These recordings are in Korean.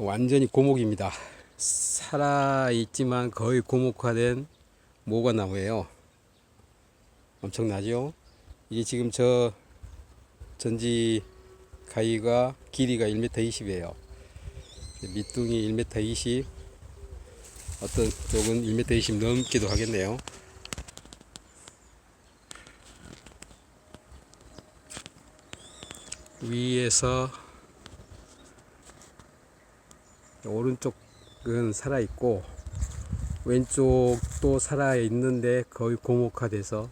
완전히 고목입니다. 살아있지만 거의 고목화된 모과나무예요. 엄청나죠? 이게 지금 저 전지 가위가 길이가 1m 20이에요. 밑둥이 1m 20, 어떤 쪽은 1m 20 넘기도 하겠네요. 위에서 오른쪽은 살아있고 왼쪽도 살아있는데 거의 고목화돼서,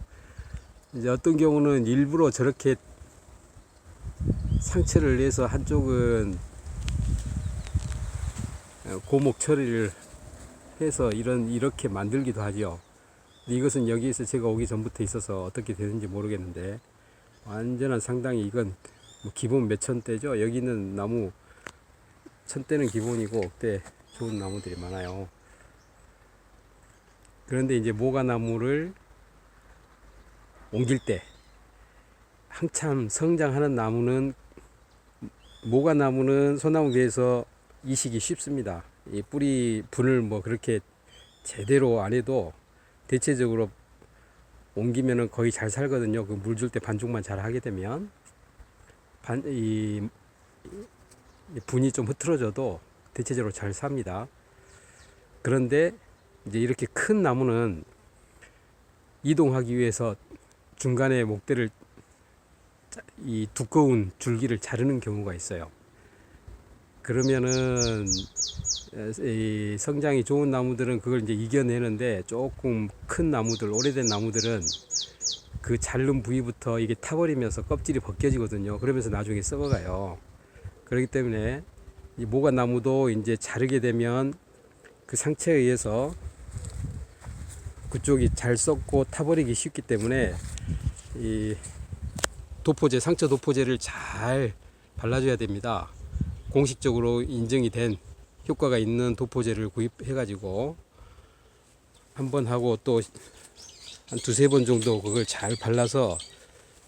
이제 어떤 경우는 일부러 저렇게 상체를 내서 한쪽은 고목 처리를 해서 이렇게 만들기도 하죠. 이것은 여기에서 제가 오기 전부터 있어서 어떻게 되는지 모르겠는데, 완전한 상당히 이건 뭐 기본 몇 천대죠. 여기는 나무 1000대는 기본이고 꽤 좋은 나무들이 많아요. 그런데 이제 모과나무를 옮길 때 한참 성장하는 나무는, 모과나무는 소나무에 비해서 이식이 쉽습니다. 이 뿌리 분을 뭐 그렇게 제대로 안 해도 대체적으로 옮기면은 거의 잘 살거든요. 그 물 줄 때 반죽만 잘 하게 되면 이 분이 좀 흐트러져도 대체적으로 잘 삽니다. 그런데 이제 이렇게 큰 나무는 이동하기 위해서 중간에 목대를, 이 두꺼운 줄기를 자르는 경우가 있어요. 그러면은 이 성장이 좋은 나무들은 그걸 이제 이겨내는데, 조금 큰 나무들, 오래된 나무들은 그 자른 부위부터 이게 타버리면서 껍질이 벗겨지거든요. 그러면서 나중에 썩어가요. 그렇기 때문에 이 모과나무도 이제 자르게 되면 그 상체에 의해서 그쪽이 잘 썩고 타버리기 쉽기 때문에 이 도포제, 상처 도포제를 잘 발라줘야 됩니다. 공식적으로 인정이 된 효과가 있는 도포제를 구입해 가지고 한번 하고 또 한 두세 번 정도 그걸 잘 발라서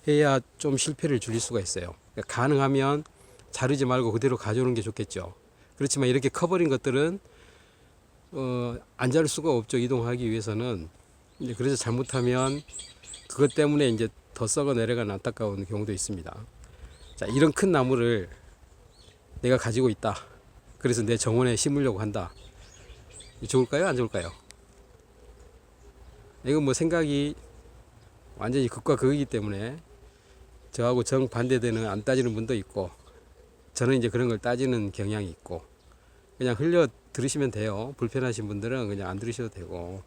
해야 좀 실패를 줄일 수가 있어요. 그러니까 가능하면 자르지 말고 그대로 가져오는 게 좋겠죠. 그렇지만 이렇게 커버린 것들은 안 자를 수가 없죠. 이동하기 위해서는. 이제 그래서 잘못하면 그것 때문에 이제 더 썩어 내려가는 안타까운 경우도 있습니다. 자, 이런 큰 나무를 내가 가지고 있다. 그래서 내 정원에 심으려고 한다. 좋을까요? 안 좋을까요? 이건 뭐 생각이 완전히 극과 극이기 때문에 저하고 정반대되는, 안 따지는 분도 있고, 저는 이제 그런 걸 따지는 경향이 있고, 그냥 흘려 들으시면 돼요. 불편하신 분들은 그냥 안 들으셔도 되고,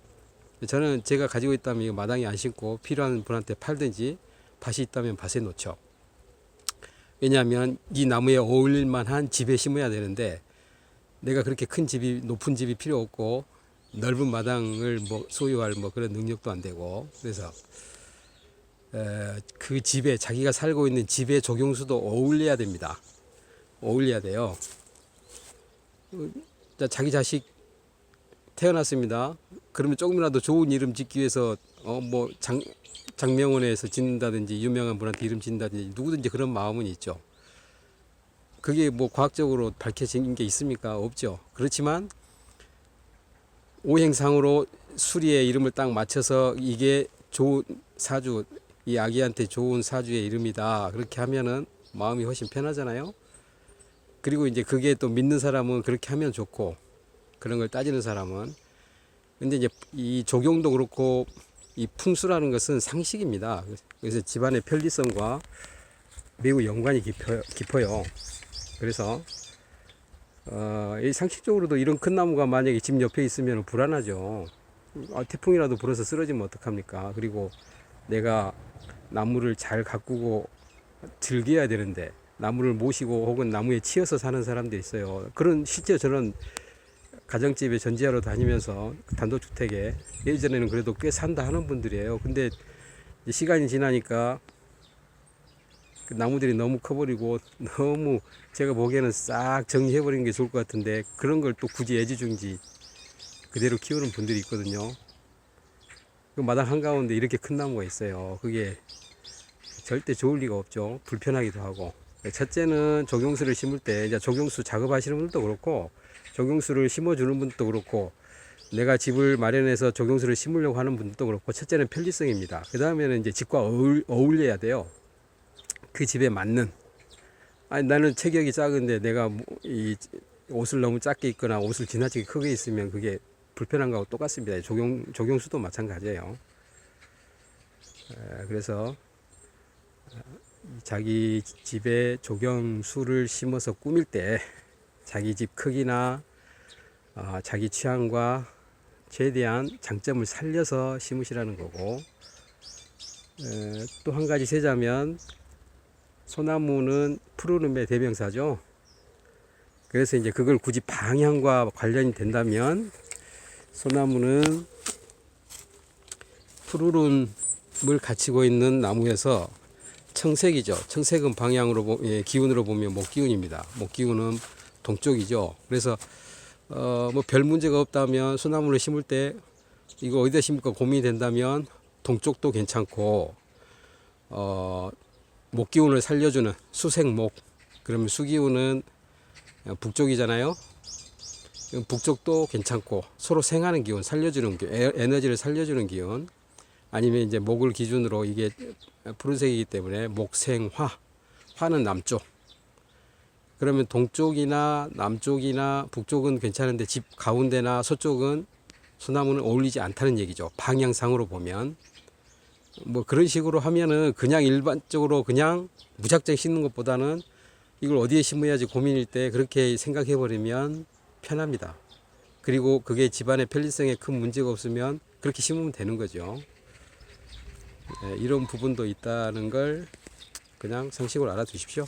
저는 제가 가지고 있다면 이거 마당에 안 심고 필요한 분한테 팔든지, 밭이 있다면 밭에 놓죠. 왜냐하면 이 나무에 어울릴 만한 집에 심어야 되는데, 내가 그렇게 큰 집이, 높은 집이 필요 없고 넓은 마당을 뭐 소유할 뭐 그런 능력도 안 되고, 그래서 그 집에, 자기가 살고 있는 집의 조경수도 어울려야 됩니다. 어울려야 돼요. 자기 자식 태어났습니다. 그러면 조금이라도 좋은 이름 짓기 위해서 뭐 장명원에서 짓는다든지 유명한 분한테 이름 짓는다든지 누구든지 그런 마음은 있죠. 그게 뭐 과학적으로 밝혀진 게 있습니까? 없죠. 그렇지만 오행상으로 수리의 이름을 딱 맞춰서 이게 좋은 사주, 이 아기한테 좋은 사주의 이름이다, 그렇게 하면은 마음이 훨씬 편하잖아요. 그리고 이제 그게 또 믿는 사람은 그렇게 하면 좋고, 그런 걸 따지는 사람은. 근데 이제 이 조경도 그렇고 이 풍수라는 것은 상식입니다. 그래서 집안의 편리성과 매우 연관이 깊어요. 그래서 이 상식적으로도 이런 큰 나무가 만약에 집 옆에 있으면 불안하죠. 태풍이라도 불어서 쓰러지면 어떡합니까? 그리고 내가 나무를 잘 가꾸고 즐겨야 되는데, 나무를 모시고 혹은 나무에 치여서 사는 사람도 있어요. 그런, 실제 저는 가정집에 전지하러 다니면서 단독주택에, 예전에는 그래도 꽤 산다 하는 분들이에요. 근데 시간이 지나니까 그 나무들이 너무 커버리고, 너무 제가 보기에는 싹 정리해버리는 게 좋을 것 같은데, 그런 걸 또 굳이 애지중지 그대로 키우는 분들이 있거든요. 그 마당 한가운데 이렇게 큰 나무가 있어요. 그게 절대 좋을 리가 없죠. 불편하기도 하고. 첫째는 조경수를 심을 때 이제 조경수 작업하시는 분들도 그렇고 조경수를 심어주는 분도 그렇고 내가 집을 마련해서 조경수를 심으려고 하는 분들도 그렇고 첫째는 편리성입니다. 그 다음에는 이제 집과 어울려야 돼요. 그 집에 맞는. 아니 나는 체격이 작은데 내가 이 옷을 너무 작게 입거나 옷을 지나치게 크게 있으면 그게 불편한 거하고 똑같습니다. 조경수도 마찬가지예요. 그래서 자기 집에 조경수를 심어서 꾸밀 때 자기 집 크기나 자기 취향과 최대한 장점을 살려서 심으시라는 거고, 또 한 가지 세자면 소나무는 푸르름의 대명사죠. 그래서 이제 그걸 굳이 방향과 관련이 된다면 소나무는 푸르름을 갖추고 있는 나무에서 청색이죠. 청색은 방향으로 기운으로 보면 목기운입니다. 목기운은 동쪽이죠. 그래서 뭐 별 문제가 없다면 소나무를 심을 때 이거 어디다 심을까 고민이 된다면 동쪽도 괜찮고 목기운을 살려주는 수색목, 그러면 수기운은 북쪽이잖아요. 북쪽도 괜찮고 서로 생하는 기운, 살려주는 기운, 에너지를 살려주는 기운, 아니면 이제 목을 기준으로 이게 푸른색이기 때문에 목생화, 화는 남쪽. 그러면 동쪽이나 남쪽이나 북쪽은 괜찮은데 집 가운데나 서쪽은 소나무는 어울리지 않다는 얘기죠. 방향상으로 보면. 뭐 그런 식으로 하면은 그냥 일반적으로 그냥 무작정 심는 것보다는 이걸 어디에 심어야지 고민일 때 그렇게 생각해 버리면 편합니다. 그리고 그게 집안의 편리성에 큰 문제가 없으면 그렇게 심으면 되는 거죠. 이런 부분도 있다는 걸 그냥 상식으로 알아두십시오.